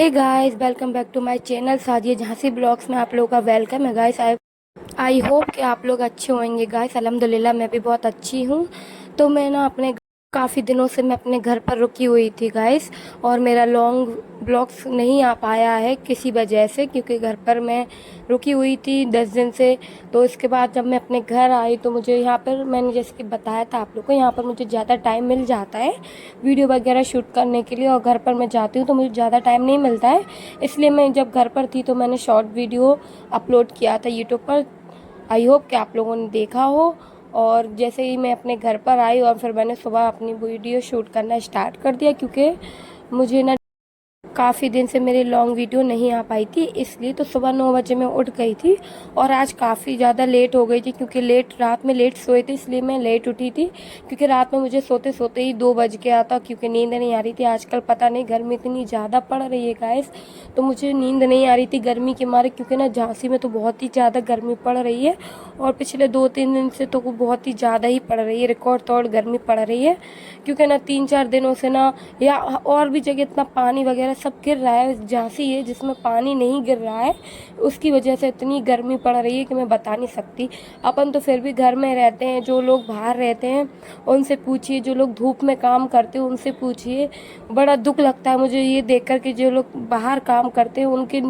Hey guys, welcome back to my channel Sajiya Jhansi blogs में आप लोगों का वेलकम है गाइस। आई होप कि आप लोग अच्छे होंगे गाइस। अल्हम्दुलिल्लाह मैं भी बहुत अच्छी हूँ। तो मैं ना अपने काफ़ी दिनों से मैं अपने घर पर रुकी हुई थी गाइस, और मेरा लॉन्ग ब्लॉग्स नहीं आ पाया है किसी वजह से, क्योंकि घर पर मैं रुकी हुई थी 10 दिन से। तो इसके बाद जब मैं अपने घर आई तो मुझे यहाँ पर, मैंने जैसे कि बताया था आप लोग को, यहाँ पर मुझे ज़्यादा टाइम मिल जाता है वीडियो वगैरह शूट करने के लिए, और घर पर मैं जाती हूँ तो मुझे ज़्यादा टाइम नहीं मिलता है। इसलिए मैं जब घर पर थी तो मैंने शॉर्ट वीडियो अपलोड किया था यूट्यूब पर। आई होप कि आप लोगों ने देखा हो। और जैसे ही मैं अपने घर पर आई और फिर मैंने सुबह अपनी वीडियो शूट करना स्टार्ट कर दिया, क्योंकि मुझे ना काफ़ी दिन से मेरी लॉन्ग वीडियो नहीं आ पाई थी, इसलिए तो सुबह 9 बजे मैं उठ गई थी। और आज काफ़ी ज़्यादा लेट हो गई थी, क्योंकि रात में लेट सोए थे, इसलिए मैं लेट उठी थी। क्योंकि रात में मुझे सोते सोते ही 2 बज गया था, क्योंकि नींद नहीं आ रही थी। आजकल पता नहीं गर्मी इतनी ज़्यादा पड़ रही है गाइस, तो मुझे नींद नहीं आ रही थी गर्मी के मारे, क्योंकि ना झांसी में तो बहुत ही ज़्यादा गर्मी पड़ रही है। और पिछले 2-3 दिन से तो बहुत ही ज़्यादा ही पड़ रही है, रिकॉर्ड तोड़ गर्मी पड़ रही है। क्योंकि ना 3-4 दिनों से ना, या और भी जगह इतना पानी वगैरह सब गिर रहा है, झांसी है जिसमें पानी नहीं गिर रहा है, उसकी वजह से इतनी गर्मी पड़ रही है कि मैं बता नहीं सकती। अपन तो फिर भी घर में रहते हैं, जो लोग बाहर रहते हैं उनसे पूछिए, जो लोग धूप में काम करते हैं उनसे पूछिए। बड़ा दुख लगता है मुझे ये देखकर कि जो लोग बाहर काम करते हैं उनके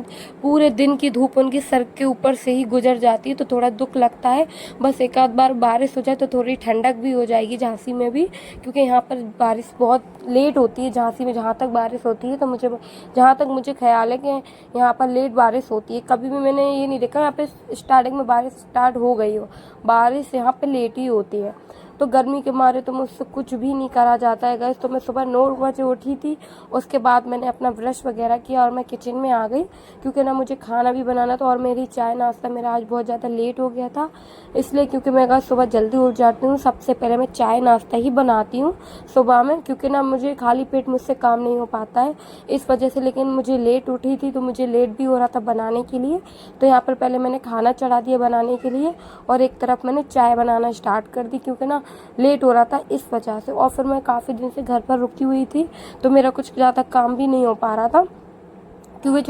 पूरे दिन की धूप उनकी सर के ऊपर से ही गुजर जाती है, तो थोड़ा दुख लगता है। बस एक आध बार बारिश हो जाए तो थोड़ी ठंडक भी हो जाएगी झांसी में भी, क्योंकि यहाँ पर बारिश बहुत लेट होती है झांसी में। जहाँ तक बारिश होती है तो जहाँ तक मुझे ख्याल है कि यहाँ पर लेट बारिश होती है। कभी भी मैंने ये नहीं देखा यहाँ पे स्टार्टिंग में बारिश स्टार्ट हो गई हो, बारिश यहाँ पे लेट ही होती है। तो गर्मी के मारे तो मुझसे कुछ भी नहीं करा जाता है गैस। तो मैं सुबह 9 बजे उठी थी, उसके बाद मैंने अपना ब्रश वगैरह किया और मैं किचन में आ गई, क्योंकि ना मुझे खाना भी बनाना था। और मेरी चाय नाश्ता मेरा आज बहुत ज़्यादा लेट हो गया था, इसलिए क्योंकि मैं गैस सुबह जल्दी उठ जाती हूँ, सबसे पहले मैं चाय नाश्ता ही बनाती हूँ सुबह में, क्योंकि ना मुझे खाली पेट मुझसे काम नहीं हो पाता है इस वजह से। लेकिन मुझे लेट उठी थी तो मुझे लेट भी हो रहा था बनाने के लिए, तो यहाँ पर पहले मैंने खाना चढ़ा दिया बनाने के लिए, और एक तरफ मैंने चाय बनाना स्टार्ट कर दी, क्योंकि ना लेट हो रहा था इस वजह से। और फिर मैं काफ़ी दिन से घर पर रुकी हुई थी, तो मेरा कुछ ज़्यादा काम भी नहीं हो पा रहा था, क्योंकि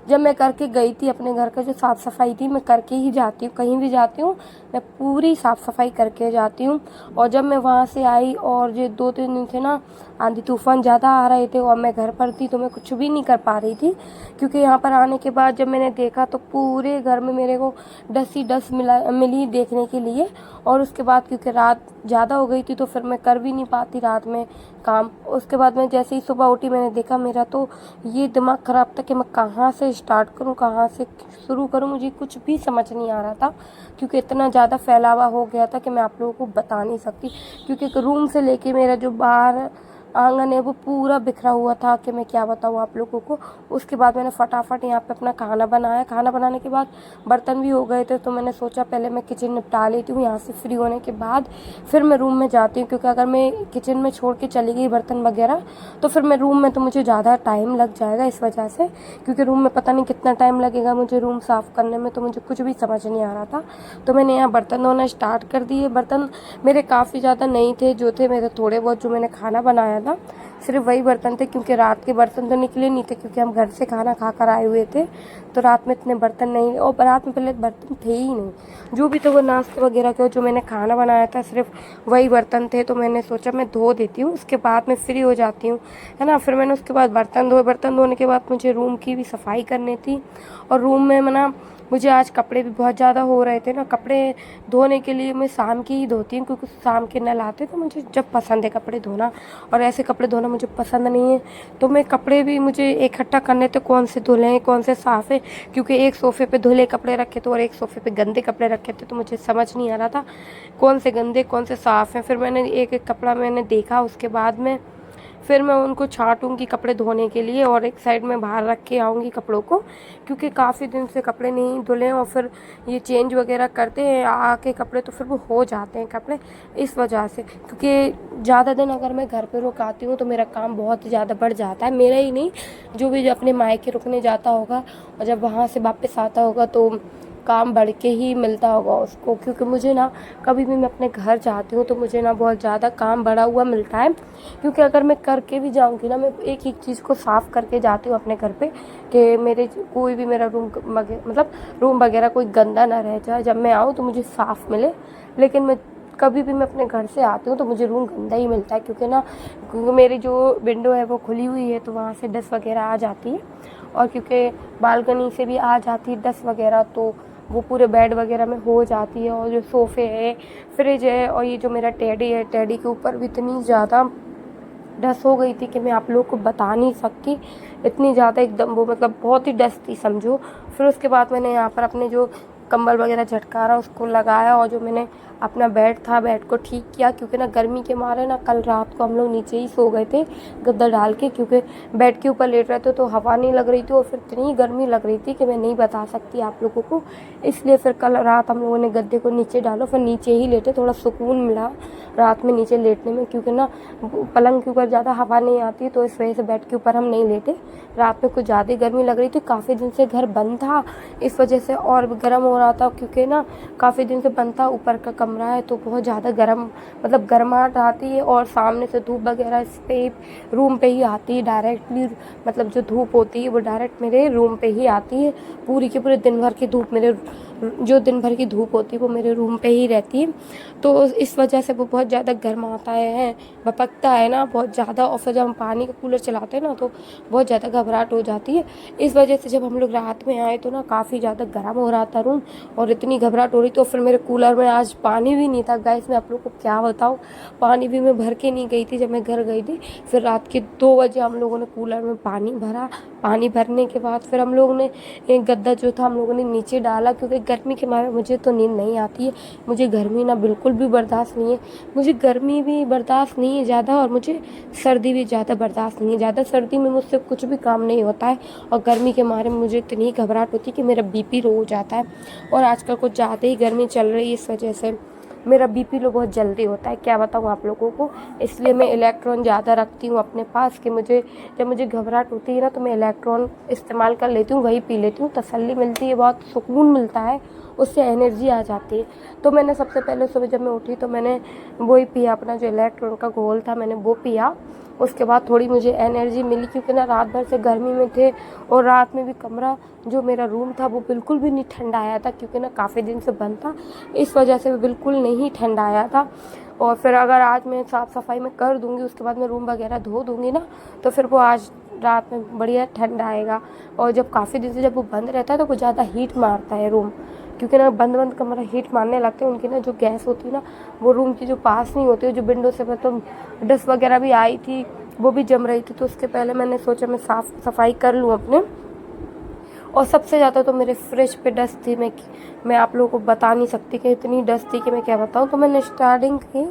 जब मैं करके गई थी अपने घर का जो साफ़ सफाई थी, मैं करके ही जाती हूँ, कहीं भी जाती हूँ मैं पूरी साफ़ सफाई करके जाती हूँ। और जब मैं वहाँ से आई और ये 2-3 दिन से ना आंधी तूफान ज़्यादा आ रहे थे और मैं घर पर थी, तो मैं कुछ भी नहीं कर पा रही थी। क्योंकि यहाँ पर आने के बाद जब मैंने देखा तो पूरे घर में मेरे को डस्ट ही डस्ट मिली देखने के लिए। और उसके बाद क्योंकि रात ज़्यादा हो गई थी तो फिर मैं कर भी नहीं पाती रात में काम। उसके बाद मैं जैसे ही सुबह उठी मैंने देखा, मेरा तो ये दिमाग ख़राब था कि मैं कहाँ से स्टार्ट करूँ, कहाँ से शुरू करूँ, मुझे कुछ भी समझ नहीं आ रहा था। क्योंकि इतना ज़्यादा फैलावा हो गया था कि मैं आप लोगों को बता नहीं सकती। क्योंकि एक रूम से लेके मेरा जो बाहर आंगन है वो पूरा बिखरा हुआ था कि मैं क्या बताऊँ आप लोगों को। उसके बाद मैंने फटाफट यहाँ पे अपना खाना बनाया। खाना बनाने के बाद बर्तन भी हो गए थे, तो मैंने सोचा पहले मैं किचन निपटा लेती हूँ। यहाँ से फ्री होने के बाद फिर मैं रूम में जाती हूँ, क्योंकि अगर मैं किचन में छोड़ के चली गई बर्तन वगैरह तो फिर मैं रूम में तो मुझे ज़्यादा टाइम लग जाएगा इस वजह से। क्योंकि रूम में पता नहीं कितना टाइम लगेगा मुझे रूम साफ़ करने में, तो मुझे कुछ भी समझ नहीं आ रहा था। तो मैंने यहाँ बर्तन धोना स्टार्ट कर दिए। बर्तन मेरे काफ़ी ज़्यादा नहीं थे, जो थे मेरे थोड़े बहुत, जो मैंने खाना बनाया था सिर्फ वही बर्तन थे, क्योंकि रात के बर्तन तो निकले नहीं थे, क्योंकि हम घर से खाना खा कर आए हुए थे, तो रात में इतने बर्तन नहीं, और रात में पहले बर्तन थे ही नहीं। जो भी तो वो नाश्ते वगैरह के जो मैंने खाना बनाया था सिर्फ वही बर्तन थे, तो मैंने सोचा मैं धो देती हूँ, उसके बाद मैं फ्री हो जाती हूँ, है ना। फिर मैंने उसके बाद बर्तन धोए। बर्तन धोने के बाद मुझे रूम की भी सफाई करनी थी, और रूम में ना मुझे आज कपड़े भी बहुत ज़्यादा हो रहे थे ना। कपड़े धोने के लिए मैं शाम की ही धोती हूँ, क्योंकि शाम के नल आते तो मुझे जब पसंद है कपड़े धोना, और ऐसे कपड़े धोना मुझे पसंद नहीं है। तो मैं कपड़े भी मुझे इकट्ठा करने थे, कौन से धुले हैं कौन से साफ़ है, क्योंकि एक सोफ़े पे धुले कपड़े रखे थे और एक सोफ़े पे गंदे कपड़े रखे थे, तो मुझे समझ नहीं आ रहा था कौन से गंदे कौन से साफ़ हैं। फिर मैंने एक एक कपड़ा मैंने देखा, उसके बाद में फिर मैं उनको छांटूंगी कपड़े धोने के लिए, और एक साइड में बाहर रख के आऊँगी कपड़ों को, क्योंकि काफ़ी दिन से कपड़े नहीं धुले हैं। और फिर ये चेंज वगैरह करते हैं आके कपड़े, तो फिर वो हो जाते हैं कपड़े इस वजह से। क्योंकि ज़्यादा दिन अगर मैं घर पे रुकाती हूँ तो मेरा काम बहुत ज़्यादा बढ़ जाता है, मेरा ही नहीं, जो भी अपने मायके रुकने जाता होगा और जब वहाँ से वापस आता होगा तो काम बढ़ के ही मिलता होगा उसको, क्योंकि मुझे ना कभी भी मैं अपने घर जाती हूँ तो मुझे ना बहुत ज़्यादा काम बढ़ा हुआ मिलता है। क्योंकि अगर मैं करके भी जाऊँगी ना, मैं एक एक चीज़ को साफ़ करके जाती हूँ अपने घर पे, कि मेरे कोई भी मेरा रूम वगैरह कोई गंदा ना रह जाए, जब मैं आऊँ तो मुझे साफ़ मिले। लेकिन मैं कभी भी मैं अपने घर से आती हूँ तो मुझे रूम गंदा ही मिलता है, क्योंकि मेरी जो विंडो है वो खुली हुई है, तो वहाँ से डस्ट वगैरह आ जाती है। और क्योंकि बालकनी से भी आ जाती है डस्ट वगैरह, तो वो पूरे बेड वगैरह में हो जाती है। और जो सोफ़े है, फ्रिज है, और ये जो मेरा टेडी है, टेडी के ऊपर भी इतनी ज़्यादा डस्ट हो गई थी कि मैं आप लोगों को बता नहीं सकती। इतनी ज़्यादा एकदम वो बहुत ही डस्ट थी समझो। फिर उसके बाद मैंने यहाँ पर अपने जो कंबल वगैरह झटकारा उसको लगाया, और जो मैंने अपना बेड था, बेड को ठीक किया, क्योंकि ना गर्मी के मारे ना कल रात को हम लोग नीचे ही सो गए थे गद्दा डाल के, क्योंकि बेड के ऊपर लेट रहे थे तो हवा नहीं लग रही थी, और फिर इतनी गर्मी लग रही थी कि मैं नहीं बता सकती आप लोगों को। इसलिए फिर कल रात हम लोगों ने गद्दे को नीचे डालो, फिर नीचे ही लेटे, थोड़ा सुकून मिला रात में नीचे लेटने में, क्योंकि ना पलंग के ऊपर ज़्यादा हवा नहीं आती, तो इस वजह से बेड के ऊपर हम नहीं लेटे। रात में कुछ ज़्यादा गर्मी लग रही थी, काफ़ी दिन से घर बंद था इस वजह से, और गर्म हो रहा था, क्योंकि ना काफ़ी दिन से बंद था, ऊपर का कमरा है तो बहुत ज़्यादा गर्म गर्माहट आती है, और सामने से धूप वगैरह इस पे रूम पे ही आती है डायरेक्टली। जो धूप होती है वो डायरेक्ट मेरे रूम पे ही आती है। पूरी के पूरे दिन भर की धूप दिन भर की धूप होती है वो मेरे रूम पे ही रहती है, तो इस वजह से वो बहुत ज़्यादा गर्माता है, भपकता है ना बहुत ज़्यादा। और फिर जब हम पानी का कूलर चलाते हैं ना तो बहुत ज़्यादा घबराहट हो जाती है। इस वजह से जब हम लोग रात में आए तो ना काफ़ी ज़्यादा गर्म हो रहा था रूम, और इतनी घबराहट हो रही, तो फिर मेरे कूलर में आज पानी भी नहीं था गाइस। मैं आप लोग को क्या बताऊँ, पानी भी मैं भर के नहीं गई थी जब मैं घर गई थी। फिर रात के 2 बजे हम लोगों ने कूलर में पानी भरा। पानी भरने के बाद फिर हम लोगों ने एक गद्दा जो था हम लोगों ने नीचे डाला, क्योंकि गर्मी के मारे मुझे तो नींद नहीं आती है। मुझे गर्मी ना बिल्कुल भी बर्दाश्त नहीं है। मुझे गर्मी भी बर्दाश्त नहीं है ज़्यादा, और मुझे सर्दी भी ज़्यादा बर्दाश्त नहीं है। ज़्यादा सर्दी में मुझसे कुछ भी काम नहीं होता है, और गर्मी के मारे मुझे इतनी घबराहट होती है कि मेरा बीपी लो हो जाता है। और आजकल कुछ ज़्यादा ही गर्मी चल रही है, इस वजह से मेरा बीपी लो बहुत जल्दी होता है, क्या बताऊँ आप लोगों को। इसलिए मैं इलेक्ट्रॉन ज़्यादा रखती हूँ अपने पास, कि जब मुझे घबराहट होती है ना तो मैं इलेक्ट्रॉन इस्तेमाल कर लेती हूँ, वही पी लेती हूँ, तसल्ली मिलती है, बहुत सुकून मिलता है, उससे एनर्जी आ जाती है। तो मैंने सबसे पहले सुबह जब मैं उठी तो मैंने वही पिया, अपना जो इलेक्ट्रॉन का घोल था मैंने वो पिया। उसके बाद थोड़ी मुझे एनर्जी मिली, क्योंकि ना रात भर से गर्मी में थे, और रात में भी कमरा जो मेरा रूम था वो बिल्कुल भी नहीं ठंडा आया था, क्योंकि ना काफ़ी दिन से बंद था, इस वजह से बिल्कुल नहीं ठंडा आया था। और फिर अगर आज मैं साफ़ सफाई में कर दूँगी, उसके बाद मैं रूम वगैरह धो दूँगी ना, तो फिर वो आज रात में बढ़िया ठंडा आएगा। और जब काफ़ी दिन से जब वो बंद रहता है तो वो ज़्यादा हीट मारता है रूम, क्योंकि ना बंद कमरा हीट मारने लगते हैं। उनकी ना जो गैस होती है ना वो रूम की जो पास नहीं होती है, जो विंडो से डस्ट वगैरह भी आई थी वो भी जम रही थी, तो उसके पहले मैंने सोचा मैं साफ़ सफाई कर लूँ अपने। और सबसे ज़्यादा तो मेरे फ्रिज पे डस्ट थी, मैं आप लोगों को बता नहीं सकती कि इतनी डस्ट थी कि मैं क्या बताऊँ। तो मैंने स्टार्टिंग की,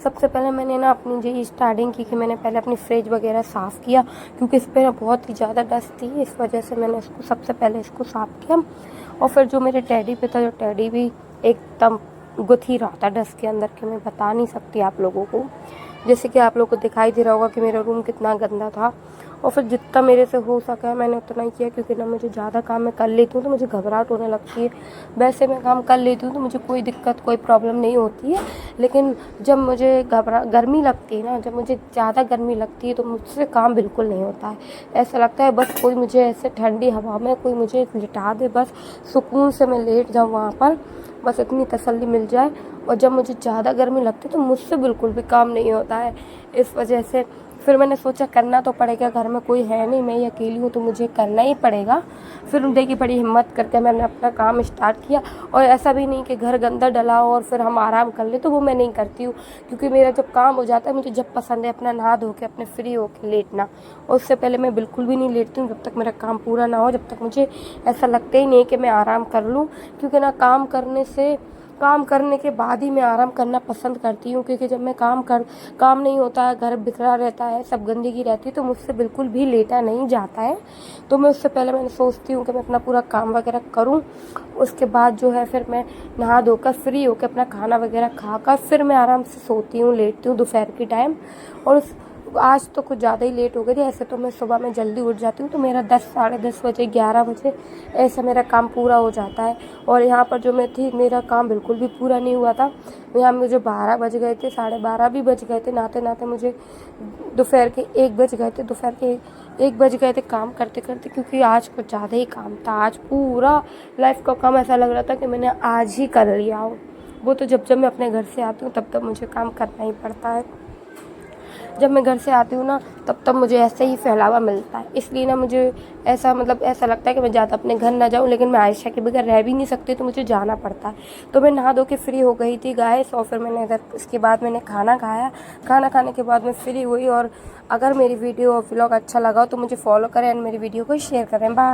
सबसे पहले मैंने ना अपनी जो स्टार्टिंग की कि मैंने पहले अपनी फ्रिज वगैरह साफ़ किया, क्योंकि इस पर ना बहुत ही ज़्यादा डस्ट थी, इस वजह से मैंने सबसे पहले इसको साफ़ किया। और फिर जो मेरे टेडी पे था, जो टेडी भी एकदम गुथ ही रहा था डस्ट के अंदर, कि मैं बता नहीं सकती आप लोगों को। जैसे कि आप लोगों को दिखाई दे रहा होगा कि मेरा रूम कितना गंदा था। और फिर जितना मेरे से हो सका मैंने उतना ही किया, क्योंकि ना मुझे ज़्यादा काम मैं कर लेती हूँ तो मुझे घबराहट होने लगती है। वैसे मैं काम कर लेती हूँ तो मुझे कोई दिक्कत कोई प्रॉब्लम नहीं होती है, लेकिन जब मुझे गर्मी लगती है ना, जब मुझे ज़्यादा गर्मी लगती है तो मुझसे काम बिल्कुल नहीं होता है। ऐसा लगता है बस कोई मुझे ऐसे ठंडी हवा में कोई मुझे लिटा दे, बस सुकून से मैं लेट जाऊँ वहाँ पर, बस इतनी तसल्ली मिल जाए। और जब मुझे ज़्यादा गर्मी लगती है तो मुझसे बिल्कुल भी काम नहीं होता है। इस वजह से फिर मैंने सोचा करना तो पड़ेगा, घर में कोई है नहीं, मैं ही अकेली हूँ तो मुझे करना ही पड़ेगा। फिर देखिए बड़ी हिम्मत करके मैंने अपना काम स्टार्ट किया। और ऐसा भी नहीं कि घर गंदा डला हो और फिर हम आराम कर ले, तो वो मैं नहीं करती हूँ, क्योंकि मेरा जब काम हो जाता है मुझे जब पसंद है अपना नहा धो के अपने फ्री होकर लेटना, और उससे पहले मैं बिल्कुल भी नहीं लेटती हूँ जब तक मेरा काम पूरा ना हो, जब तक मुझे ऐसा लगता ही नहीं कि मैं आराम कर लूँ। क्योंकि ना काम करने के बाद ही मैं आराम करना पसंद करती हूँ, क्योंकि जब मैं काम नहीं होता है, घर बिखरा रहता है, सब गंदगी रहती है, तो मुझसे बिल्कुल भी लेटा नहीं जाता है। तो मैं उससे पहले मैंने सोचती हूँ कि मैं अपना पूरा काम वगैरह करूँ, उसके बाद जो है फिर मैं नहा धोकर फ्री होकर अपना खाना वगैरह खाकर फिर मैं आराम से सोती हूँ, लेटती हूँ दोपहर की टाइम। और आज तो कुछ ज़्यादा ही लेट हो गई थी। ऐसे तो मैं सुबह में जल्दी उठ जाती हूँ, तो मेरा 10 साढ़े 10 बजे 11 बजे ऐसा मेरा काम पूरा हो जाता है। और यहाँ पर जो मैं थी, मेरा काम बिल्कुल भी पूरा नहीं हुआ था। यहाँ मुझे 12 बज गए थे, 12:30 भी बज गए थे नहाते नहाते। मुझे दोपहर के 1 बज गए थे, दोपहर के 1 बज गए थे काम करते करते, क्योंकि आज कुछ ज़्यादा ही काम था। आज पूरा लाइफ का काम ऐसा लग रहा था कि मैंने आज ही कर लिया हो। वो तो जब मैं अपने घर से आती हूँ तब मुझे काम करना ही पड़ता है। जब मैं घर से आती हूँ ना तब मुझे ऐसे ही फैलावा मिलता है। इसलिए ना मुझे ऐसा ऐसा लगता है कि मैं ज़्यादा अपने घर ना जाऊँ, लेकिन मैं आयशा के बगैर रह भी नहीं सकती, तो मुझे जाना पड़ता है। तो मैं नहा धो के फ्री हो गई थी गाइस, और फिर मैंने इधर इसके बाद मैंने खाना खाया। खाना खाने के बाद मैं फ्री हुई। और अगर मेरी वीडियो और व्लॉग अच्छा लगा तो मुझे फॉलो करें एंड मेरी वीडियो को शेयर करें। बाय।